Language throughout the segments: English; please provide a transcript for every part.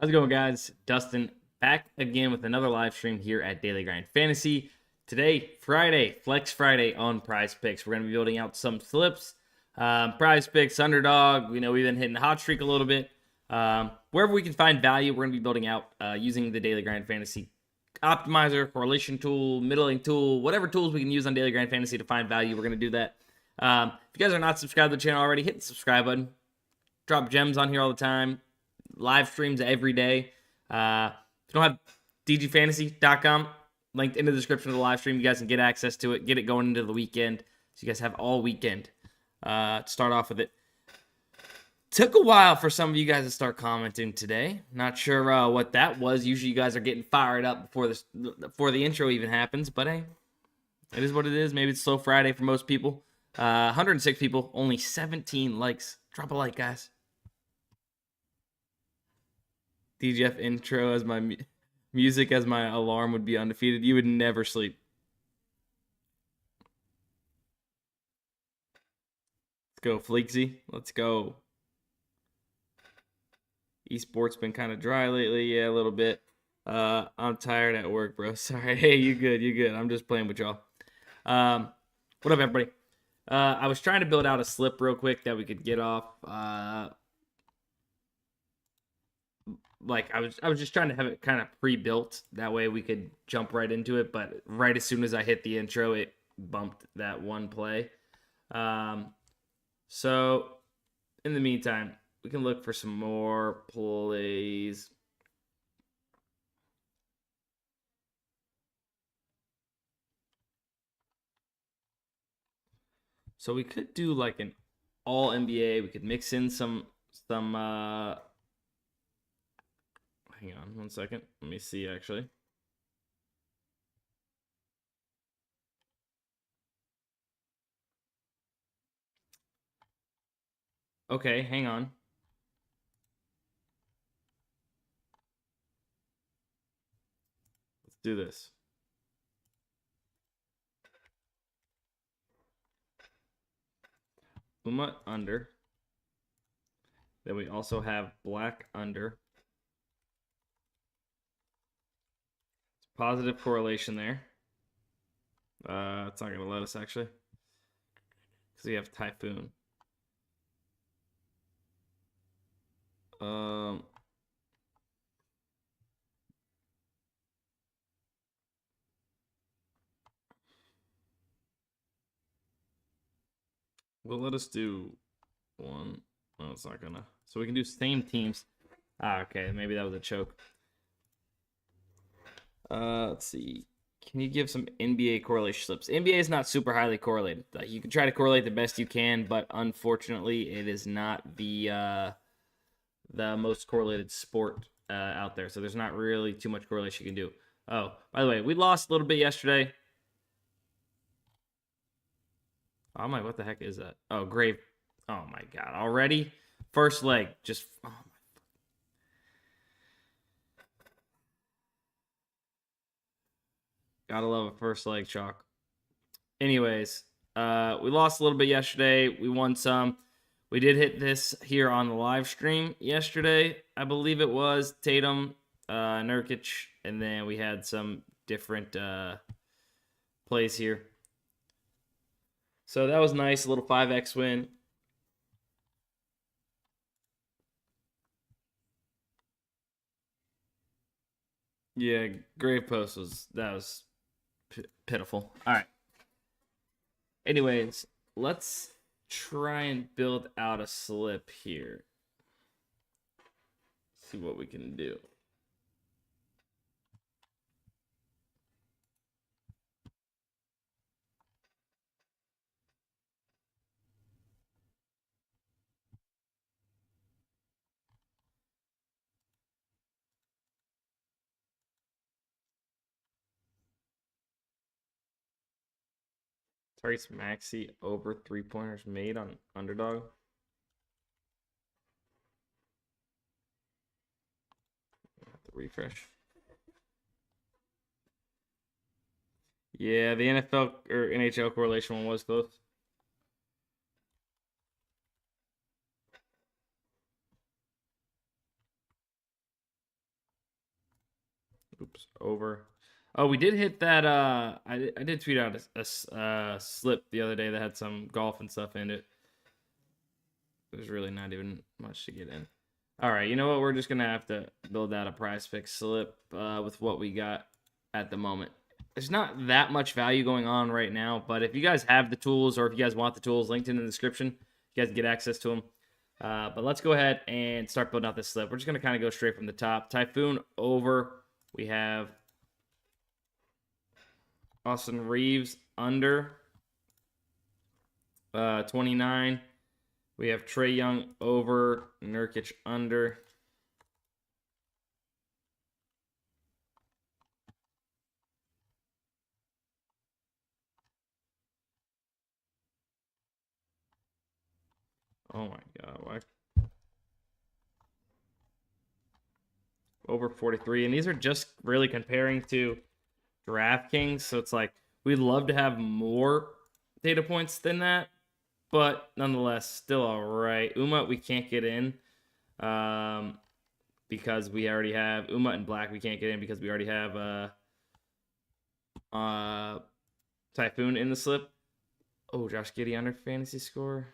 How's it going, guys? Dustin back again with another live stream here at Daily Grind Fantasy. Today, Friday, Flex Friday on PrizePicks. We're going to be building out some slips. PrizePicks, Underdog. We've been hitting the hot streak a little bit. Wherever we can find value, we're going to be building out using the Daily Grind Fantasy Optimizer, Correlation Tool, Middling Tool, whatever tools we can use on Daily Grind Fantasy to find value. We're going to do that. If you guys are not subscribed to the channel already, hit the subscribe button. Drop gems on here all the time. Live streams every day. If you don't have dgfantasy.com, linked in the description of the live stream, you guys can get access to it, get it going into the weekend. So you guys have all weekend to start off with it. Took a while for some of you guys to start commenting today. Not sure what that was. Usually you guys are getting fired up before the intro even happens, but hey, it is what it is. Maybe it's slow Friday for most people. 106 people, only 17 likes. Drop a like, guys. DGF intro as my music as my alarm would be undefeated. You would never sleep. Let's go, Fleeksy. Let's go. Esports been kind of dry lately. Yeah, a little bit. I'm tired at work, bro. Sorry. Hey, you good. You good. I'm just playing with y'all. What up, everybody? I was trying to build out a slip real quick that we could get off. I was just trying to have it kind of pre-built. That way we could jump right into it. But right as soon as I hit the intro, it bumped that one play. So in the meantime, we can look for some more plays. So we could do like an all NBA. We could mix in some hang on one second. Let me see actually. Okay, hang on. Let's do this. Puma under. Then we also have black under. It's positive correlation there. It's not going to let us actually. Because we have Typhoon. Well, let us do one. No, it's not gonna. So we can do same teams. Okay. Maybe that was a choke. Let's see. Can you give some NBA correlation slips? NBA is not super highly correlated. You can try to correlate the best you can, but unfortunately, it is not the most correlated sport out there. So there's not really too much correlation you can do. Oh, by the way, we lost a little bit yesterday. Oh my, what the heck is that? Oh, grave. Oh my god, already? First leg, just. Oh my. Gotta love a first leg chalk. Anyways, we lost a little bit yesterday. We won some. We did hit this here on the live stream yesterday. I believe it was Tatum, Nurkic, and then we had some different plays here. So that was nice, a little 5x win. Yeah, grave post was pitiful. All right. Anyways, let's try and build out a slip here. See what we can do. Targets Maxi over 3-pointers made on Underdog. Have to refresh. Yeah, the NFL or NHL correlation one was close. Oops, over. Oh, we did hit that. I did tweet out a slip the other day that had some golf and stuff in it. It was really not even much to get in. All right, you know what? We're just gonna have to build out a PrizePicks slip with what we got at the moment. There's not that much value going on right now, but if you guys have the tools or if you guys want the tools, linked in the description, you guys can get access to them. But let's go ahead and start building out this slip. We're just gonna kind of go straight from the top. Typhoon over. We have Austin Reeves under 29. We have Trey Young over, Nurkic under. Oh my God, why? Over 43. And these are just really comparing to DraftKings. So it's like, we'd love to have more data points than that. But nonetheless, still all right. Uma, we can't get in because we already have Uma and Black. We can't get in because we already have Typhoon in the slip. Oh, Josh Giddey under fantasy score.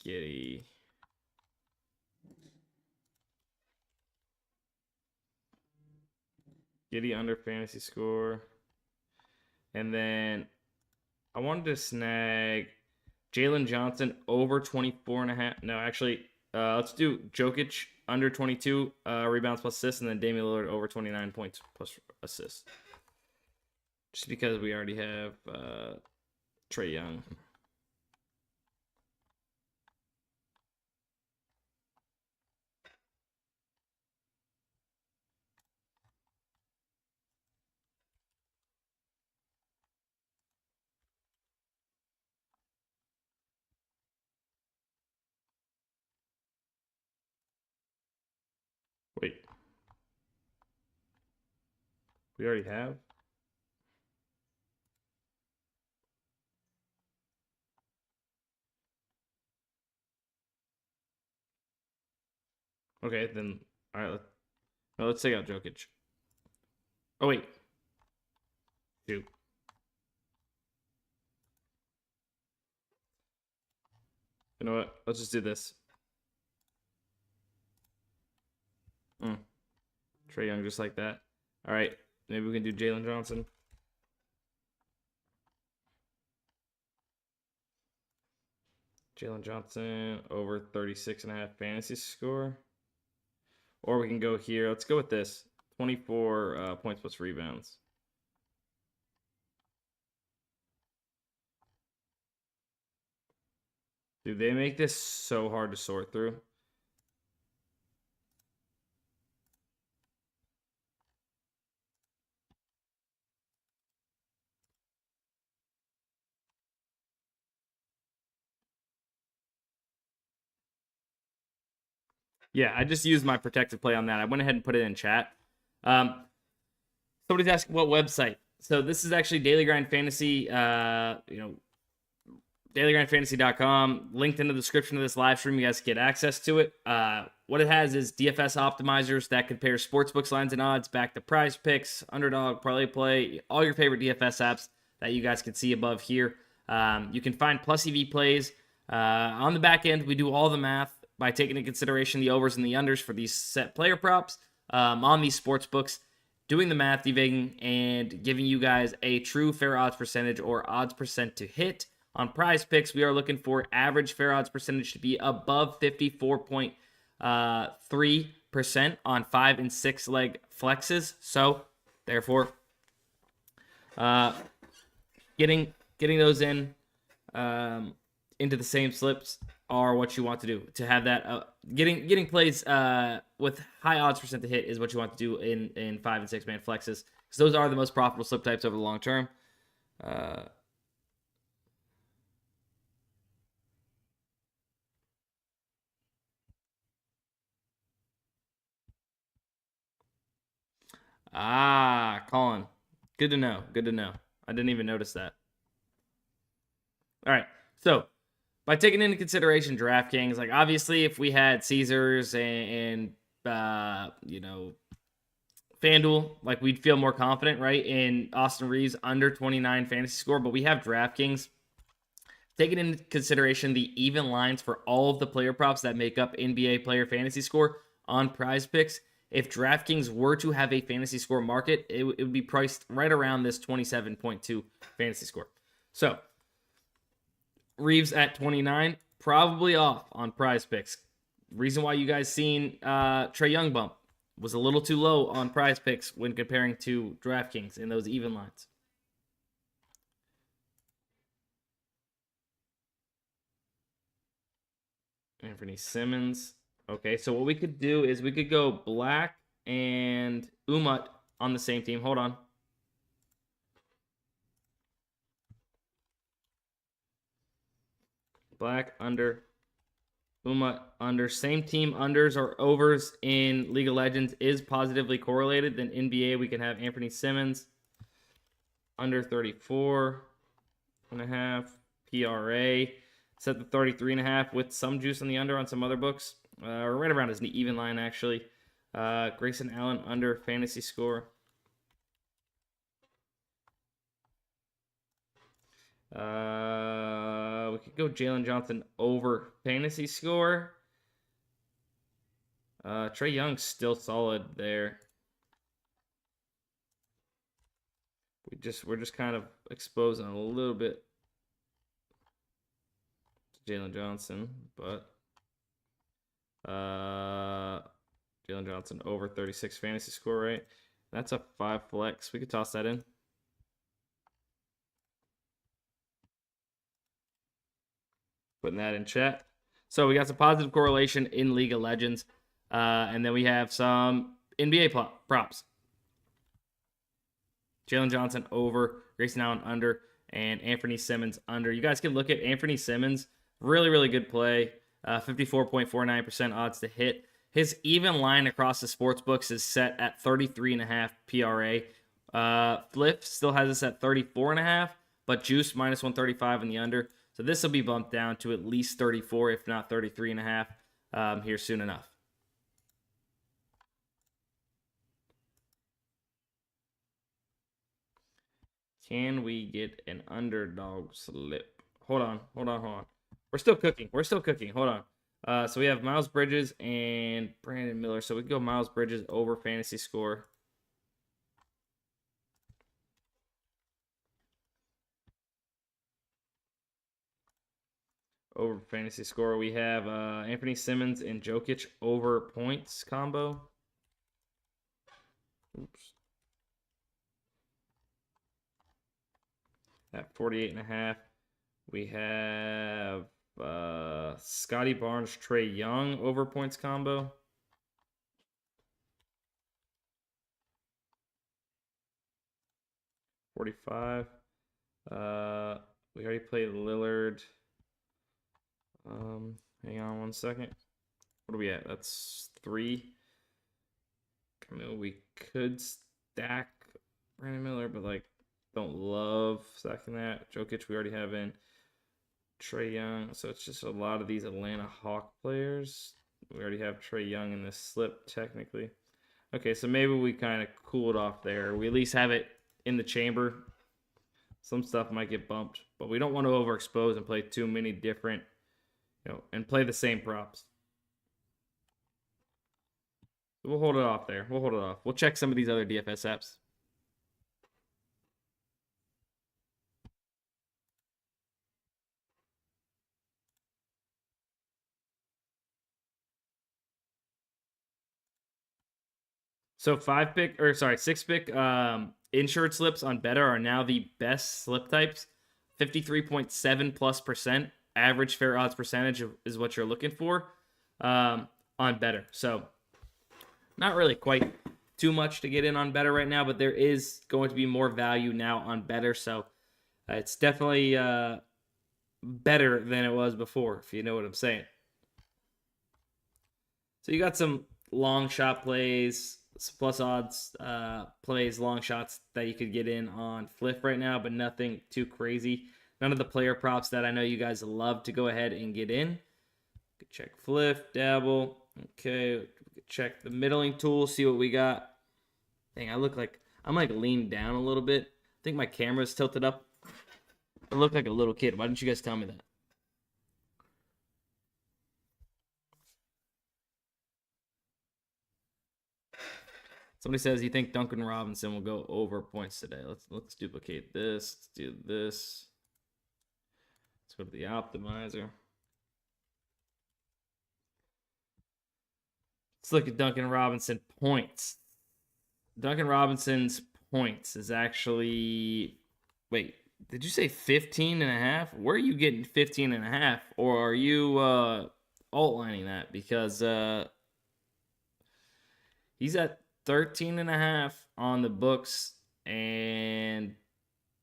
Giddey under fantasy score. And then I wanted to snag Jalen Johnson over 24.5. No, actually, let's do Jokic under 22 rebounds plus assists, and then Damian Lillard over 29 points plus assists. Just because we already have Trey Young. Wait. We already have? Okay, then, all right, let's take out Jokic. Oh, wait. Shoot. You know what? Let's just do this. Trey Young just like that. All right, maybe we can do Jalen Johnson. Jalen Johnson over 36.5 fantasy score. Or we can go here. Let's go with this. 24 points plus rebounds. Dude, they make this so hard to sort through. Yeah, I just used my protected play on that. I went ahead and put it in chat. Somebody's asking what website. So this is actually Daily Grind Fantasy. DailyGrindFantasy.com. Linked in the description of this live stream. You guys get access to it. What it has is DFS optimizers that compare sportsbooks lines and odds back to PrizePicks, Underdog, ParlayPlay, all your favorite DFS apps that you guys can see above here. You can find plus EV plays. On the back end, we do all the math by taking into consideration the overs and the unders for these set player props on these sports books, doing the math, evading, and giving you guys a true fair odds percentage or odds percent to hit. On PrizePicks, we are looking for average fair odds percentage to be above 54.3% on 5 and 6 leg flexes. So, therefore, getting those in into the same slips are what you want to do to have that. Getting plays with high odds percent to hit is what you want to do in 5 and 6 man flexes, because those are the most profitable slip types over the long term. Colin. Good to know. Good to know. I didn't even notice that. All right. So, by taking into consideration DraftKings, like obviously if we had Caesars and you know, FanDuel, like we'd feel more confident, right? In Austin Reeves under 29 fantasy score, but we have DraftKings. Taking into consideration the even lines for all of the player props that make up NBA player fantasy score on PrizePicks, if DraftKings were to have a fantasy score market, it would be priced right around this 27.2 fantasy score. So Reeves at 29, probably off on PrizePicks. Reason why you guys seen Trae Young bump was a little too low on PrizePicks when comparing to DraftKings in those even lines. Anthony Simmons. Okay, so what we could do is we could go Black and Umut on the same team. Hold on. Black under, Umut under. Same team unders or overs in League of Legends is positively correlated. Then NBA, we can have Anthony Simmons under 34.5 PRA. Set the 33.5 with some juice on the under on some other books. Right around his even line, actually. Grayson Allen under fantasy score. We could go Jalen Johnson over fantasy score. Trae Young's still solid there. We're just kind of exposing a little bit to Jalen Johnson, but Jalen Johnson over 36 fantasy score, right? That's a 5 flex. We could toss that in. Putting that in chat. So we got some positive correlation in League of Legends. And then we have some NBA props. Jalen Johnson over, Grayson Allen under, and Anthony Simmons under. You guys can look at Anthony Simmons. Really, really good play. 54.49% odds to hit. His even line across the sports books is set at 33.5 PRA. Fliff still has us at 34.5, but Juice minus 135 in the under. So this will be bumped down to at least 34, if not 33.5 here soon enough. Can we get an underdog slip? Hold on. We're still cooking. Hold on. So we have Miles Bridges and Brandon Miller. So we can go Miles Bridges over fantasy score. Over fantasy score, we have Anthony Simmons and Jokic over points combo. Oops. At 48.5, we have Scotty Barnes, Trae Young over points combo. $45. We already played Lillard. Hang on one second. What are we at? That's 3. I mean, we could stack Brandon Miller, but like, don't love stacking that. Jokic, we already have in. Trae Young. So it's just a lot of these Atlanta Hawk players. We already have Trae Young in this slip, technically. Okay, so maybe we kind of cooled off there. We at least have it in the chamber. Some stuff might get bumped, but we don't want to overexpose and play too many different, and play the same props. We'll hold it off there. We'll check some of these other DFS apps. So 6-pick insured slips on Better are now the best slip types. 53.7+% average fair odds percentage is what you're looking for on Better. So not really quite too much to get in on Better right now, but there is going to be more value now on Better. So it's definitely better than it was before, if you know what I'm saying. So you got some long shot plays, plus odds plays, long shots that you could get in on Fliff right now, but nothing too crazy. None of the player props that I know you guys love to go ahead and get in. Check Fliff, dabble. Okay, check the middling tool, see what we got. Dang, I'm like leaned down a little bit. I think my camera's tilted up. I look like a little kid. Why didn't you guys tell me that? Somebody says you think Duncan Robinson will go over points today. Let's duplicate this. Let's do this. Let's go to the optimizer. Let's look at Duncan Robinson points. Duncan Robinson's points is actually, wait, did you say 15 and a half? Where are you getting 15 and a half? Or are you alt-lining that? Because he's at 13 and a half on the books. And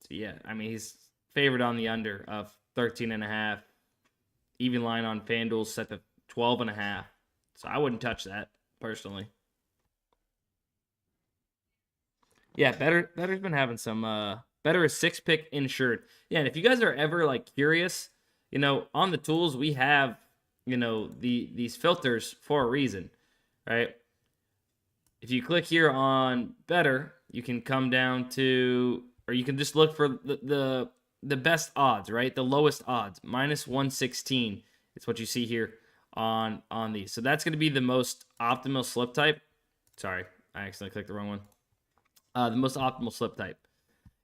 yeah, I mean, he's favored on the under of 13 and a half. Even line on FanDuel set to 12 and a half. So I wouldn't touch that personally. Yeah, Better's been having some Better is 6-pick insured. Yeah, and if you guys are ever like curious, on the tools we have, these filters for a reason, right? If you click here on Better, you can come down to, or you can just look for the best odds, right? The lowest odds, minus 116. It's what you see here on these. So that's going to be the most optimal slip type. Sorry, I accidentally clicked the wrong one. The most optimal slip type.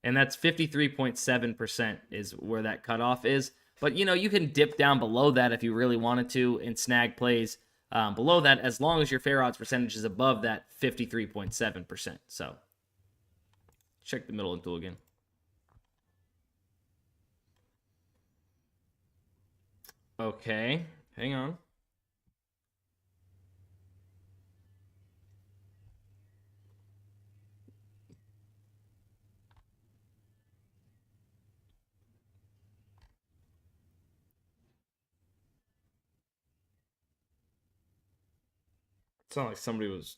And that's 53.7% is where that cutoff is. But, you can dip down below that if you really wanted to and snag plays below that as long as your fair odds percentage is above that 53.7%. So check the middle tool again. Okay, hang on. It sounded like somebody was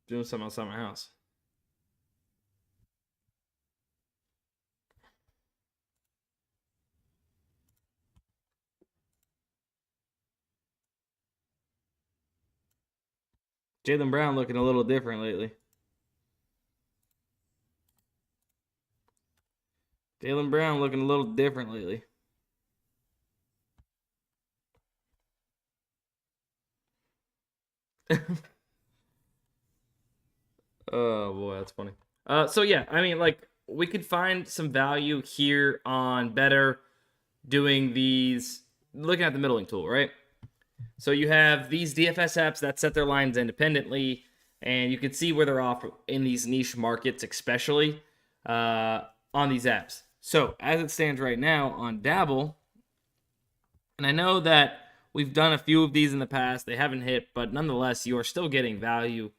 doing something outside my house. Jaylen Brown looking a little different lately. Jaylen Brown looking a little different lately. Oh boy, that's funny. So yeah, I mean, like we could find some value here on Better doing these, looking at the middling tool, right? So you have these DFS apps that set their lines independently, and you can see where they're off in these niche markets, especially on these apps. So as it stands right now on Dabble, and I know that we've done a few of these in the past, they haven't hit, but nonetheless, you are still getting value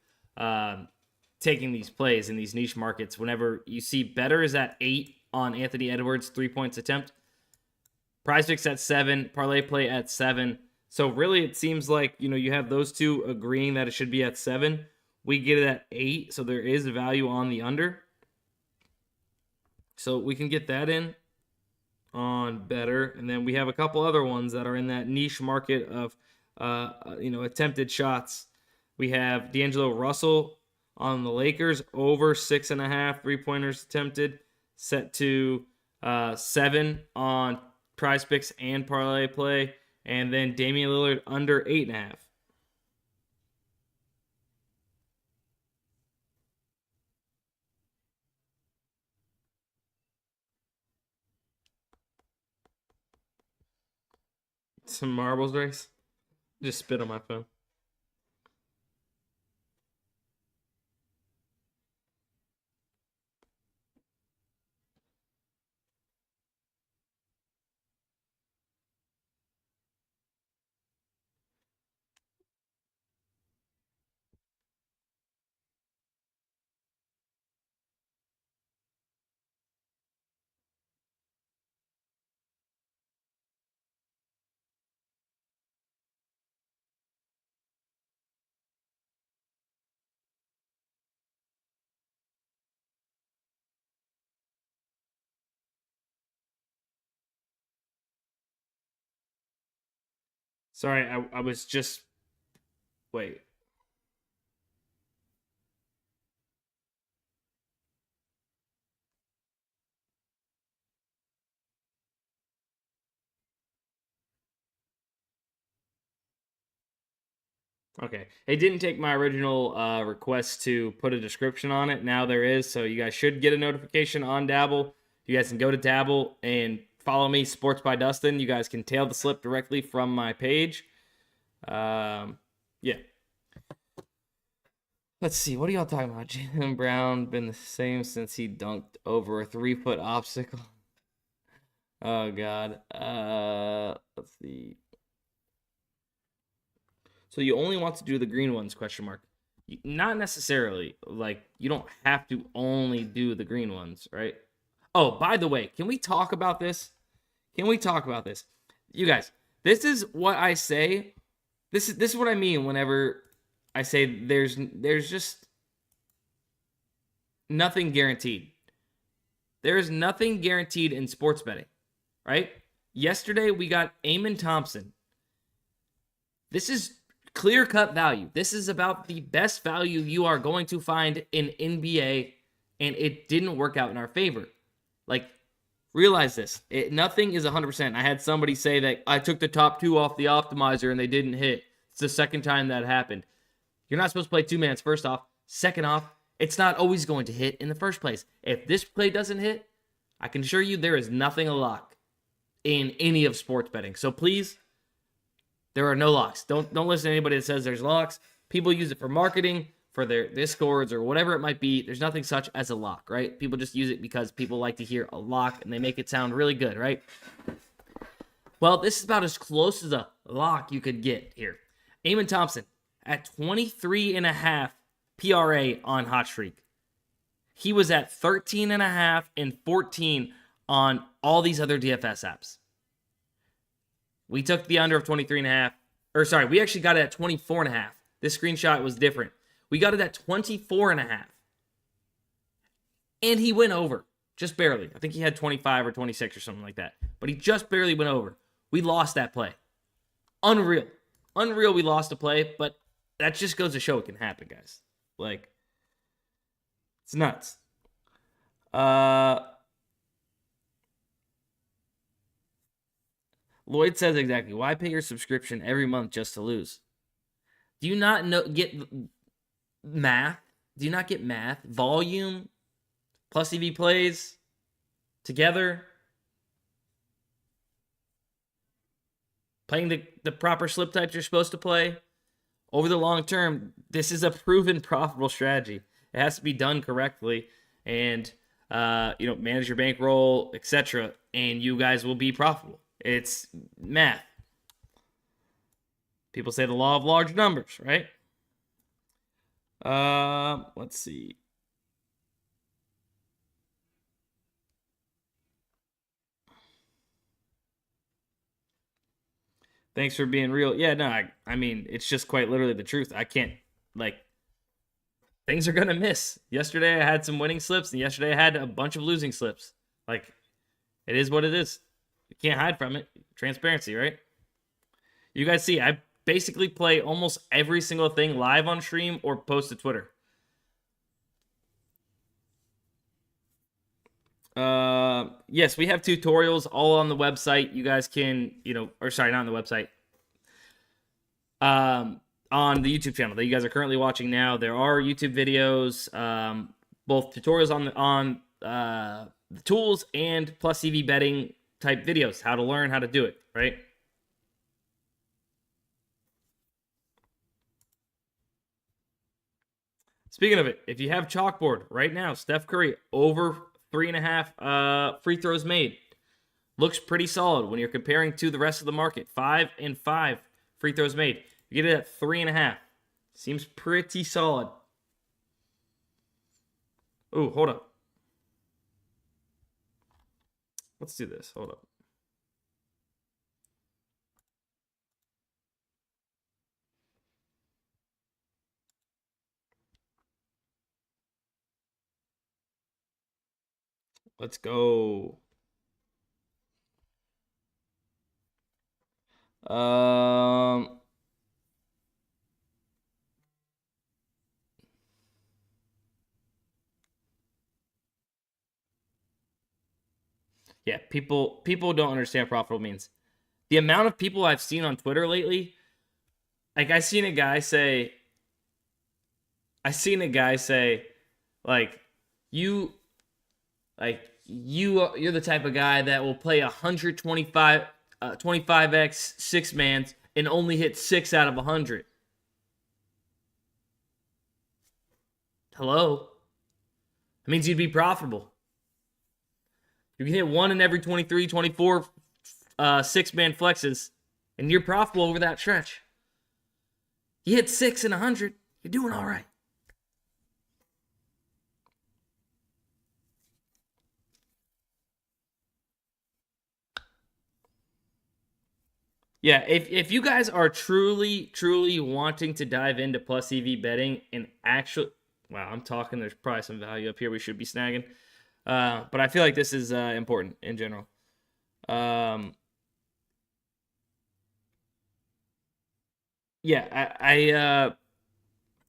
taking these plays in these niche markets. Whenever you see Better is at 8 on Anthony Edwards 3 points attempt, PrizePicks at 7, ParlayPlay at 7. So really, it seems like you have those two agreeing that it should be at 7. We get it at 8, so there is value on the under. So we can get that in on Better, and then we have a couple other ones that are in that niche market of attempted shots. We have D'Angelo Russell on the Lakers over 6.5 3-pointers attempted, set to 7 on PrizePicks and ParlayPlay, and then Damian Lillard under 8.5. Some marbles race. Just spit on my phone. Sorry, I was just wait. Okay. It didn't take my original request to put a description on it. Now there is, so you guys should get a notification on Dabble. You guys can go to Dabble and follow me, Sports by Dustin. You guys can tail the slip directly from my page. Yeah. Let's see. What are y'all talking about? Jalen Brown been the same since he dunked over a 3-foot obstacle. Oh God. Let's see. So you only want to do the green ones? Question mark. Not necessarily. Like you don't have to only do the green ones, right? Oh, by the way, can we talk about this? Can we talk about this? You guys, this is what I say. This is what I mean whenever I say there's just nothing guaranteed. There is nothing guaranteed in sports betting, right? Yesterday we got Eamon Thompson. This is clear-cut value. This is about the best value you are going to find in NBA, and it didn't work out in our favor. Like, realize this. Nothing is 100%. I had somebody say that I took the top 2 off the optimizer and they didn't hit. It's the second time that happened. You're not supposed to play 2-mans, first off. Second off, it's not always going to hit in the first place. If this play doesn't hit, I can assure you there is nothing a lock in any of sports betting. So please, there are no locks. Don't listen to anybody that says there's locks. People use it for marketing, for their discords, or whatever it might be. There's nothing such as a lock, right? People just use it because people like to hear a lock, and they make it sound really good, right? Well, this is about as close as a lock you could get here. Eamon Thompson at 23.5 PRA on Hot Streak. He was at 13.5 and 14 on all these other DFS apps. We took the under of 23.5. Or sorry, we actually got it at 24.5. This screenshot was different. We got it at 24.5. And he went over. Just barely. I think he had 25 or 26 or something like that. But he just barely went over. We lost that play. Unreal. Unreal we lost a play, but that just goes to show it can happen, guys. Like, it's nuts. Lloyd says exactly, why pay your subscription every month just to lose? Do you not get math? Do you not get math? Volume plus EV plays together? Playing the proper slip types you're supposed to play? Over the long term, this is a proven profitable strategy. It has to be done correctly and, manage your bankroll, etc., and you guys will be profitable. It's math. People say the law of large numbers, right? Let's see. Thanks for being real. Yeah, no, I mean, it's just quite literally the truth. I can't, things are going to miss. Yesterday I had some winning slips, and yesterday I had a bunch of losing slips. Like, it is what it is. You can't hide from it. Transparency, right? You guys see, I basically play almost every single thing live on stream or post to Twitter. Yes, we have tutorials all on the website. You guys can, or sorry, not on the website. On the YouTube channel that you guys are currently watching now, there are YouTube videos, both tutorials on the tools and plus EV betting type videos, how to learn how to do it, right? Speaking of it, if you have chalkboard right now, Steph Curry over 3.5 free throws made. Looks pretty solid when you're comparing to the rest of the market. 5 and 5 free throws made. You get it at 3.5. Seems pretty solid. Ooh, hold up. Let's do this. Hold up. Let's go. Um, yeah, people don't understand profitable means. The amount of people I've seen on Twitter lately, like I seen a guy say, like, you, you're the type of guy that will play 125, 25x six mans and only hit 6 out of 100. Hello, that means you'd be profitable. You can hit 1 in every 23, 24 six-man flexes, and you're profitable over that stretch. You hit 6 in 100, you're doing all right. Yeah, if you guys are truly wanting to dive into plus EV betting and actually, wow, I'm talking. There's probably some value up here we should be snagging, but I feel like this is important in general. Yeah,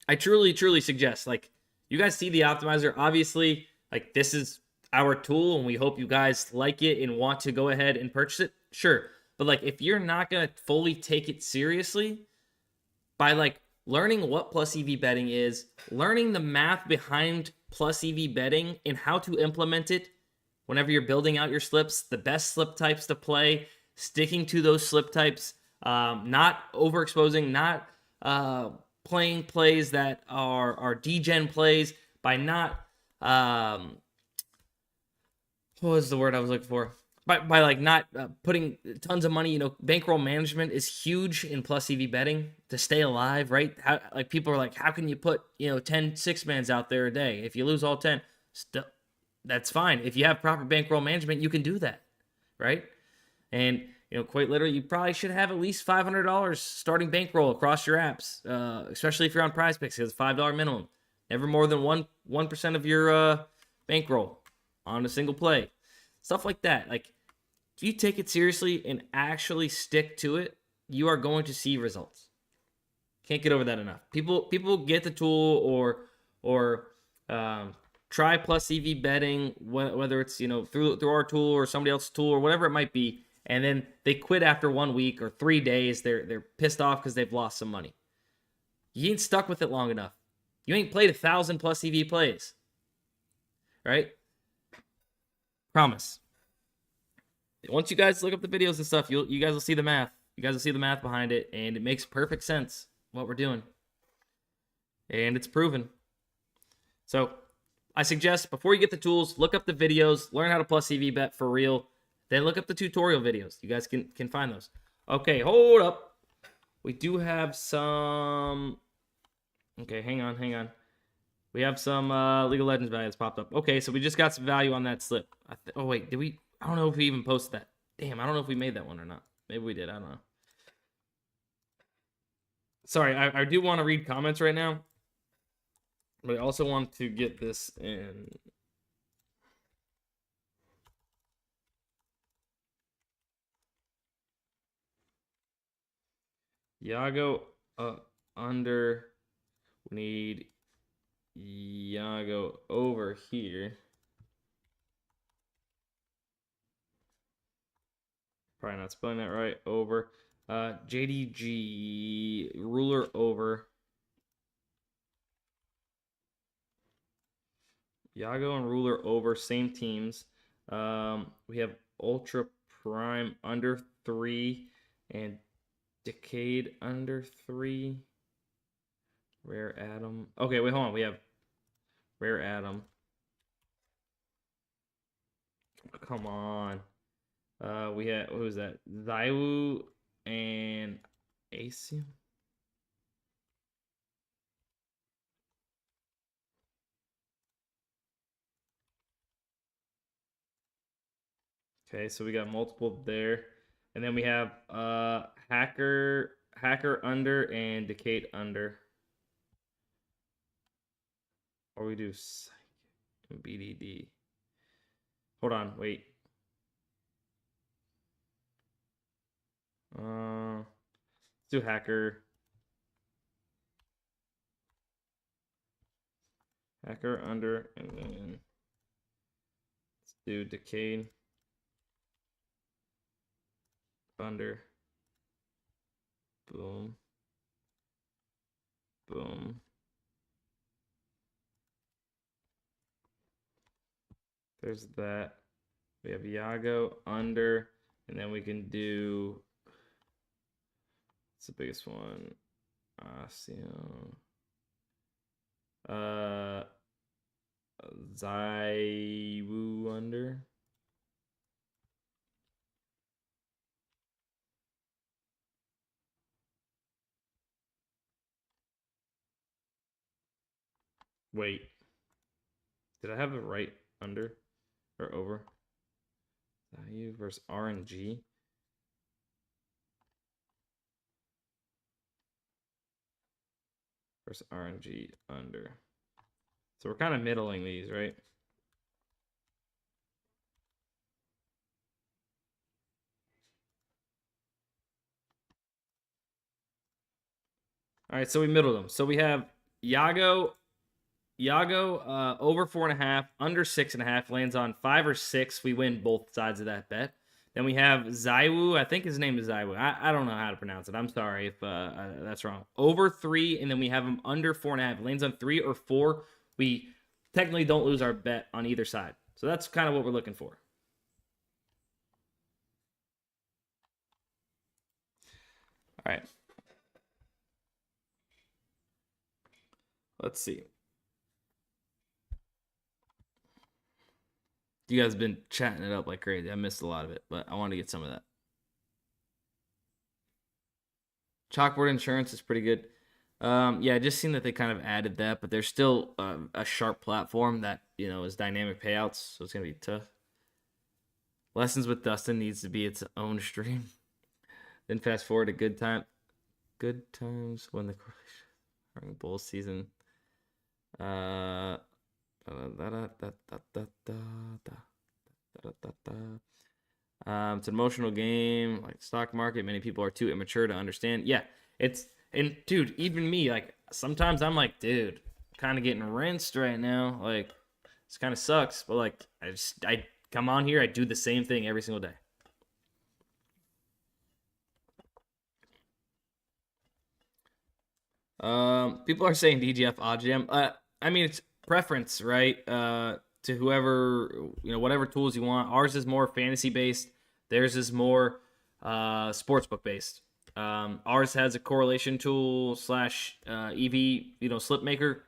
I truly suggest, like, you guys see the optimizer. Obviously, like, this is our tool, and we hope you guys like it and want to go ahead and purchase it. Sure, but like, if you're not gonna fully take it seriously, by like learning what plus EV betting is, learning the math behind plus EV betting and how to implement it whenever you're building out your slips, the best slip types to play, sticking to those slip types, not overexposing, not playing plays that are degen plays, by not what was the word I was looking for? By like not putting tons of money. Bankroll management is huge in plus EV betting to stay alive, right? Like, people are like, how can you put 10 six-mans out there a day? If you lose all 10, still, that's fine. If you have proper bankroll management, you can do that, right? And quite literally, you probably should have at least $500 starting bankroll across your apps, especially if you're on PrizePicks, because it's $5 minimum. Never more than 1% of your bankroll on a single play. Stuff like that. Like, if you take it seriously and actually stick to it, you are going to see results. Can't get over that enough. People get the tool or try plus EV betting, whether it's through our tool or somebody else's tool or whatever it might be, and then they quit after 1 week or 3 days. They're pissed off because they've lost some money. You ain't stuck with it long enough. You ain't played 1,000 plus EV plays, right? Promise. Once you guys look up the videos and stuff, you guys will see the math. You guys will see the math behind it, and it makes perfect sense what we're doing. And it's proven. So I suggest, before you get the tools, look up the videos, learn how to plus EV bet for real. Then look up the tutorial videos. You guys can find those. Okay, hold up. We do have some... Okay, hang on. We have some League of Legends value that's popped up. Okay, so we just got some value on that slip. Oh, wait, did we... I don't know if we even posted that. Damn, I don't know if we made that one or not. Maybe we did. I don't know. Sorry, I do want to read comments right now, but I also want to get this in. Yago under. We need Yago over here. Probably not spelling that right. Over. JDG ruler over. Yago and ruler over, same teams. We have Ultra Prime under 3 and Decade under 3. Rare Atom. Okay, wait, hold on. We have Rare Atom. Come on. We had, what was that? Zaiwu and Asium. Okay, so we got multiple there. And then we have Hacker under and Decade under. Or we do BDD. Hold on, wait. Let's do hacker. Hacker under, and then let's do decayed under. Boom. Boom. There's that. We have Iago under, and then we can do. What's the biggest one? Zaiwu under. Wait. Did I have it right under or over? Zaiwu versus RNG. Versus RNG under. So we're kind of middling these, right? All right, so we middled them. So we have Iago over 4.5, under 6.5, lands on 5 or 6. We win both sides of that bet. Then we have Zaiwu. I think his name is Zaiwu. I don't know how to pronounce it. I'm sorry if that's wrong. Over 3, and then we have him under 4.5. Lands on 3 or 4. We technically don't lose our bet on either side. So that's kind of what we're looking for. All right. Let's see. You guys have been chatting it up like crazy. I missed a lot of it, but I want to get some of that. Chalkboard insurance is pretty good. Yeah, I just seen that they kind of added that, but there's still a sharp platform that is dynamic payouts, so it's gonna be tough. Lessons with Dustin needs to be its own stream. Then fast forward to good times when the during bowl season. It's an emotional game, like stock market. Many people are too immature to understand. Yeah, and dude, even me, like sometimes I'm like, dude, kind of getting rinsed right now. Like, this kind of sucks, but like, I come on here, I do the same thing every single day. People are saying DGF OGM. I mean, it's preference, right? To whoever, whatever tools you want. Ours is more fantasy based. Theirs is more sportsbook based. Ours has a correlation tool slash EV, slip maker,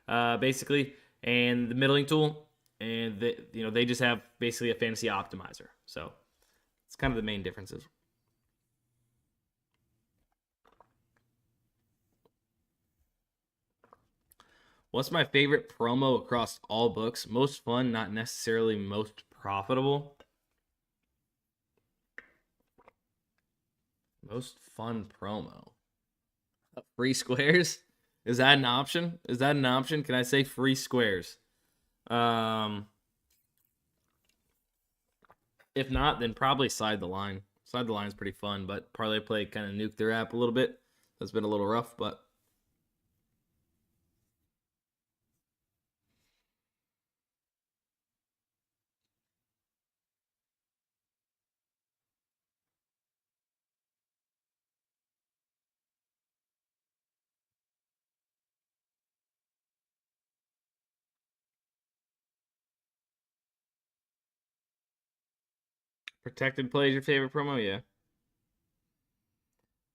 basically, and the middling tool, and they just have basically a fantasy optimizer. So it's kind of the main differences. What's my favorite promo across all books? Most fun, not necessarily most profitable. Most fun promo. Free squares? Is that an option? Can I say free squares? If not, then probably Slide the Line. Slide the Line is pretty fun, but ParlayPlay kind of nuked their app a little bit. That's been a little rough, but Protected Play is your favorite promo? Yeah.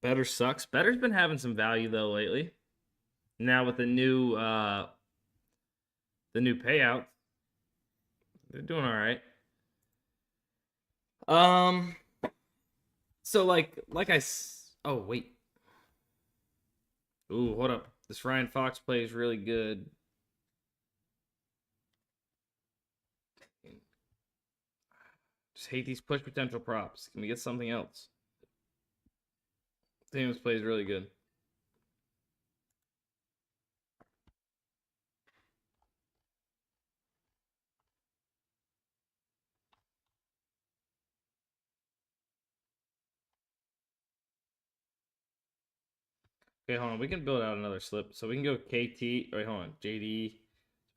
Better sucks. Better's been having some value though lately. Now with the new payout, they're doing all right. So oh wait. Ooh, hold up. This Ryan Fox play is really good. Just hate these push potential props. Can we get something else? James plays really good. Okay, hold on. We can build out another slip. So we can go KT. Wait, hold on. JD.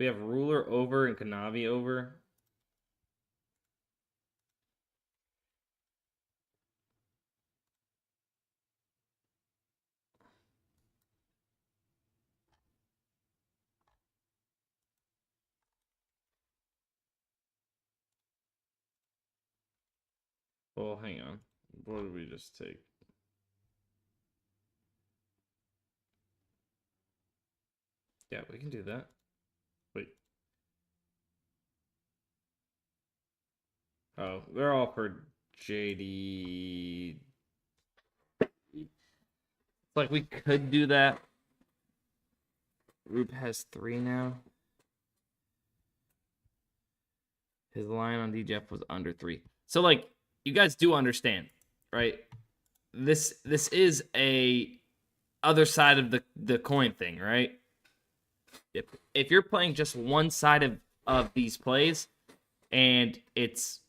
We have Ruler over and Kanavi over. Well, hang on. What did we just take? Yeah, we can do that. Wait. Oh, they're all for JD. It's like we could do that. Roop has 3 now. His line on DGF was under 3. So, like, you guys do understand, right? This is a other side of the coin thing, right? If you're playing just one side of these plays and it's,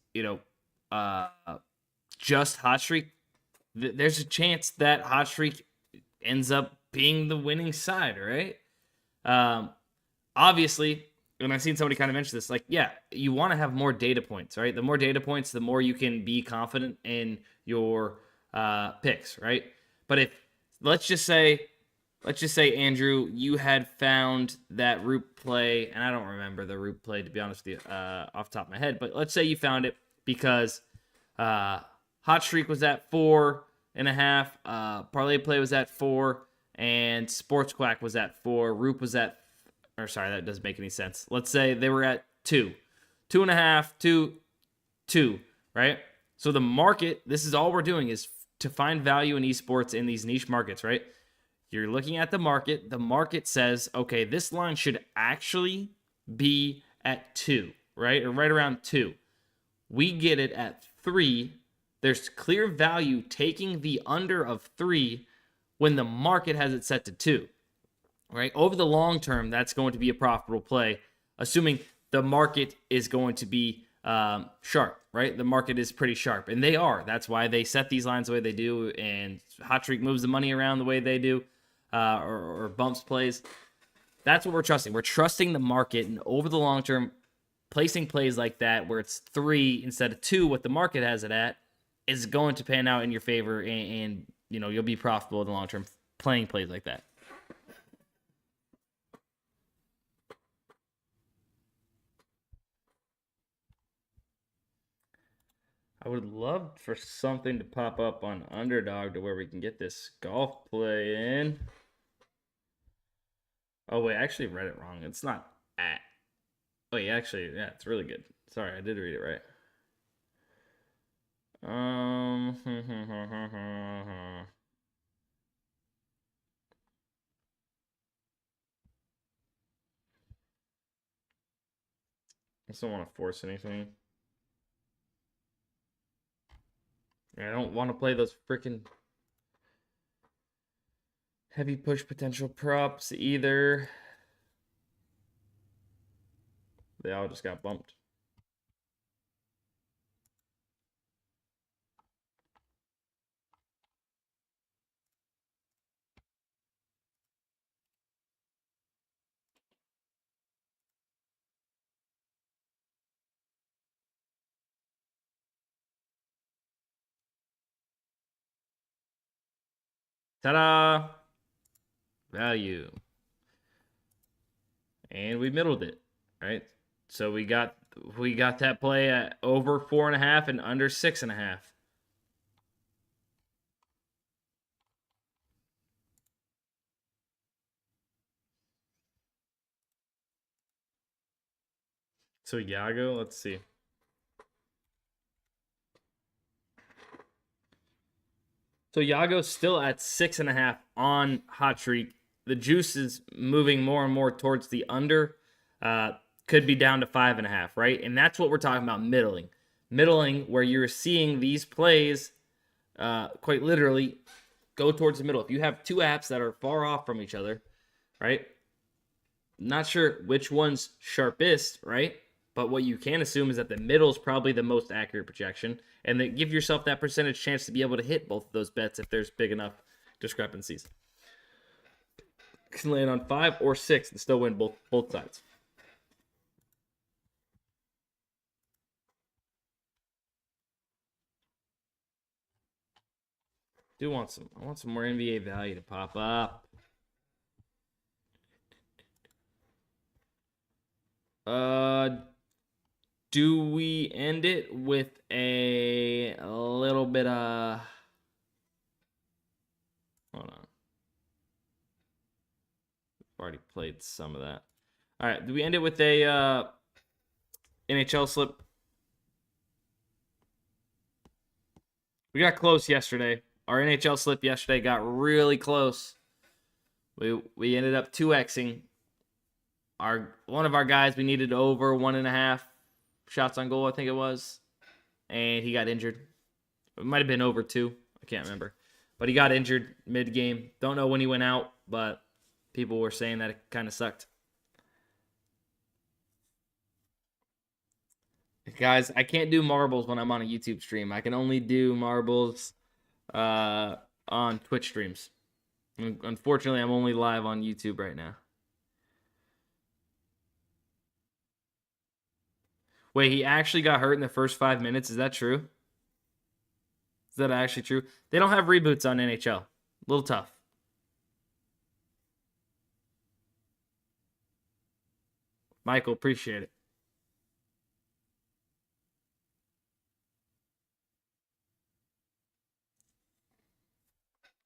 just hot streak, there's a chance that hot streak ends up being the winning side, right? Obviously, and I've seen somebody kind of mention this, like, yeah, you want to have more data points, right? The more data points, the more you can be confident in your picks, right? But if let's just say Andrew, you had found that root play, and I don't remember the root play to be honest with you off the top of my head, but let's say you found it because hot streak was at 4.5, ParlayPlay was at 4, and Sports Quack was at 4, Roop was at, or sorry, that doesn't make any sense. Let's say they were at 2, 2.5, 2, right? So the market, this is all we're doing is to find value in esports in these niche markets, right? You're looking at the market. The market says, okay, this line should actually be at 2, right? Or right around 2. We get it at 3. There's clear value taking the under of 3 when the market has it set to 2, right? Over the long term, that's going to be a profitable play, assuming the market is going to be sharp, right? The market is pretty sharp, and they are. That's why they set these lines the way they do, and hot streak moves the money around the way they do, or bumps plays. That's what we're trusting. We're trusting the market, and over the long term, placing plays like that where it's 3 instead of 2, what the market has it at, is going to pan out in your favor, and you'll be profitable in the long term playing plays like that. I would love for something to pop up on Underdog to where we can get this golf play in. Oh, wait, I actually read it wrong. It's not at. Oh, yeah, actually, yeah, it's really good. Sorry, I did read it right. I just don't want to force anything. I don't want to play those freaking heavy push potential props either. They all just got bumped. Ta-da! Value. And we middled it, right? So we got that play at over 4.5 and under 6.5. So Yago, let's see. So Yago's still at 6.5 on hot streak. The juice is moving more and more towards the under. Could be down to 5.5, right? And that's what we're talking about, middling. Middling, where you're seeing these plays quite literally go towards the middle. If you have 2 apps that are far off from each other, right? Not sure which one's sharpest, right? But what you can assume is that the middle is probably the most accurate projection, and that give yourself that percentage chance to be able to hit both of those bets if there's big enough discrepancies. can land on 5 or 6 and still win both sides. I want some more NBA value to pop up. Do we end it with a little bit of... Hold on. We've already played some of that. All right, do we end it with a NHL slip? We got close yesterday. Our NHL slip yesterday got really close. We ended up 2xing. One of our guys, we needed over 1.5 shots on goal, I think it was. And he got injured. It might have been over 2. I can't remember. But he got injured mid-game. Don't know when he went out, but people were saying that it kind of sucked. Guys, I can't do marbles when I'm on a YouTube stream. I can only do marbles on Twitch streams. Unfortunately, I'm only live on YouTube right now. Wait, he actually got hurt in the first 5 minutes. Is that true? Is that actually true? They don't have reboots on NHL. A little tough. Michael, appreciate it.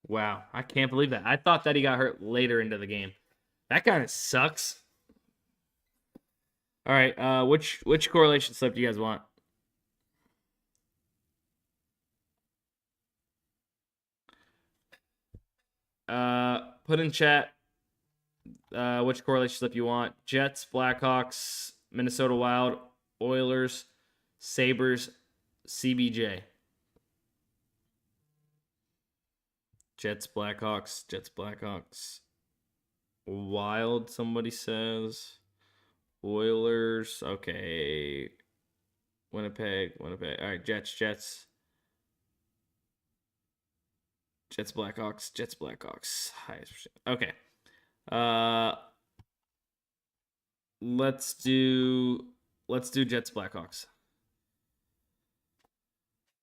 Wow, I can't believe that. I thought that he got hurt later into the game. That kind of sucks. All right, which correlation slip do you guys want? Put in chat which correlation slip you want. Jets, Blackhawks, Minnesota Wild, Oilers, Sabres, CBJ. Jets, Blackhawks. Wild, somebody says. Oilers, okay. Winnipeg. All right, Jets. Jets, Blackhawks. Highest percent. Okay. Let's do Jets, Blackhawks.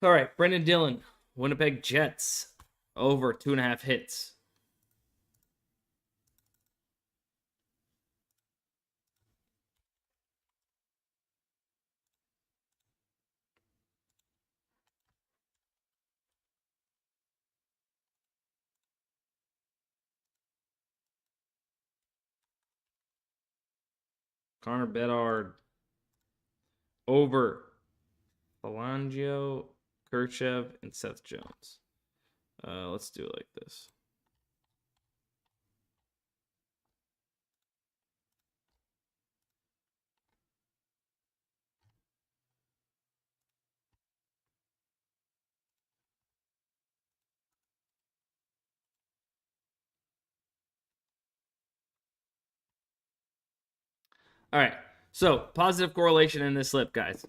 All right, Brendan Dillon, Winnipeg Jets, over 2.5 hits. Connor Bedard, over Belangio, Kirchev, and Seth Jones. Let's do it like this. All right, so positive correlation in this slip, guys.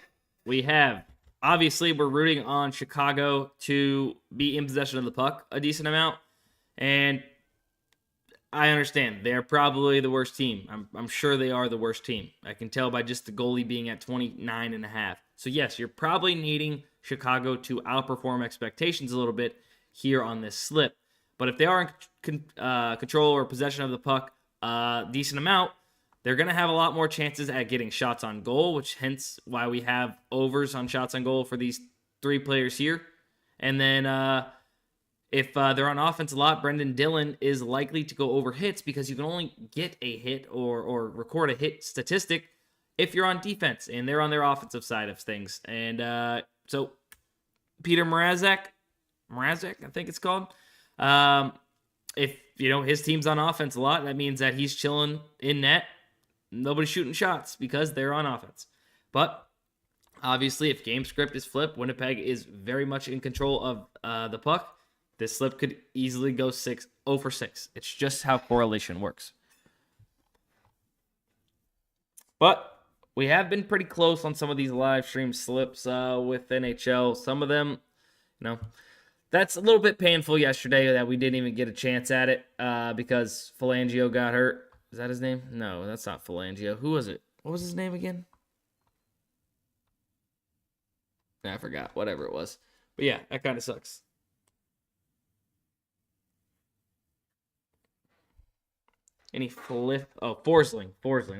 We have, obviously, we're rooting on Chicago to be in possession of the puck a decent amount, and I understand they're probably the worst team. I'm sure they are the worst team. I can tell by just the goalie being at 29.5. So yes, you're probably needing Chicago to outperform expectations a little bit here on this slip. But if they are in control or possession of the puck a decent amount, they're going to have a lot more chances at getting shots on goal, which hence why we have overs on shots on goal for these 3 players here. And then if they're on offense a lot, Brendan Dillon is likely to go over hits because you can only get a hit or record a hit statistic if you're on defense and they're on their offensive side of things. And so Peter Mrazek, I think it's called. If his team's on offense a lot, that means that he's chilling in net. Nobody's shooting shots because they're on offense. But obviously, if game script is flipped, Winnipeg is very much in control of the puck. This slip could easily go 0 for 6. It's just how correlation works. But we have been pretty close on some of these live stream slips with NHL. Some of them, that's a little bit painful yesterday that we didn't even get a chance at it because Phalangio got hurt. Is that his name? No, that's not Phalangio. Who was it? What was his name again? I forgot. Whatever it was. But yeah, that kind of sucks. Any flip? Oh, Forsling.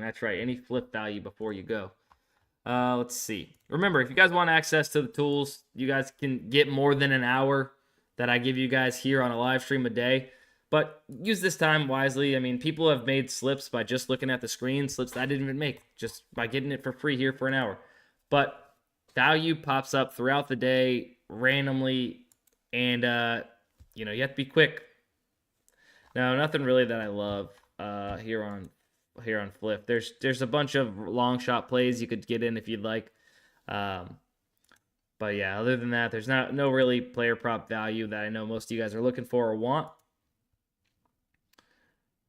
That's right. Any flip value before you go. Let's see. Remember, if you guys want access to the tools, you guys can get more than an hour that I give you guys here on a live stream a day. But use this time wisely. I mean, people have made slips by just looking at the screen, slips that I didn't even make, just by getting it for free here for an hour. But value pops up throughout the day randomly, and you have to be quick. Now, nothing really that I love here on Fliff. There's a bunch of long shot plays you could get in if you'd like. But yeah, other than that, there's no really player prop value that I know most of you guys are looking for or want.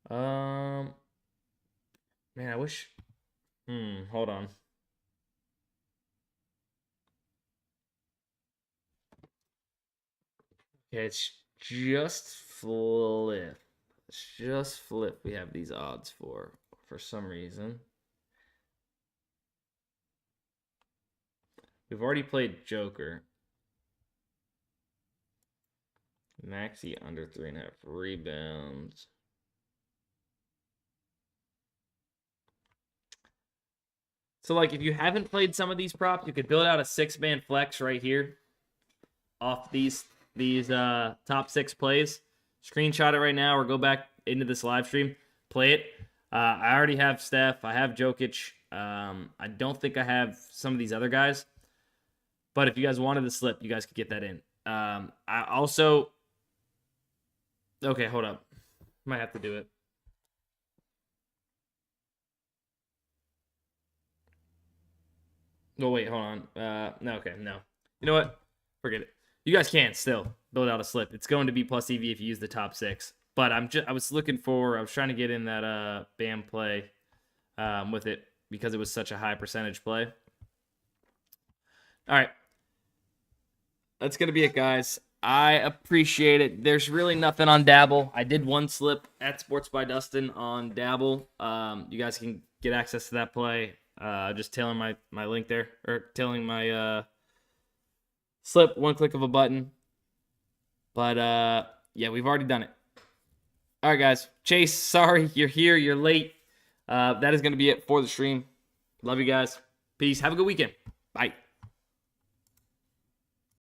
Man, I wish. Hold on. Okay, it's just Fliff. It's just Fliff. We have these odds for some reason. We've already played Joker. Maxi under 3.5 rebounds. So, like, if you haven't played some of these props, you could build out a 6-man flex right here off these top 6 plays. Screenshot it right now or go back into this live stream. Play it. I already have Steph. I have Jokic. I don't think I have some of these other guys. But if you guys wanted the slip, you guys could get that in. I also... Okay, hold up. Might have to do it. Oh, wait, hold on. No, okay, no. You know what? Forget it. You guys can still build out a slip. It's going to be plus EV if you use the top 6. But I was trying to get in that BAM play with it because it was such a high percentage play. All right. That's going to be it, guys. I appreciate it. There's really nothing on Dabble. I did one slip at Sports by Dustin on Dabble. You guys can get access to that play. Just tailing my link there, or tailing my slip, one click of a button. But yeah, we've already done it. All right, guys. Chase, sorry you're here. You're late. That is going to be it for the stream. Love you guys. Peace. Have a good weekend. Bye.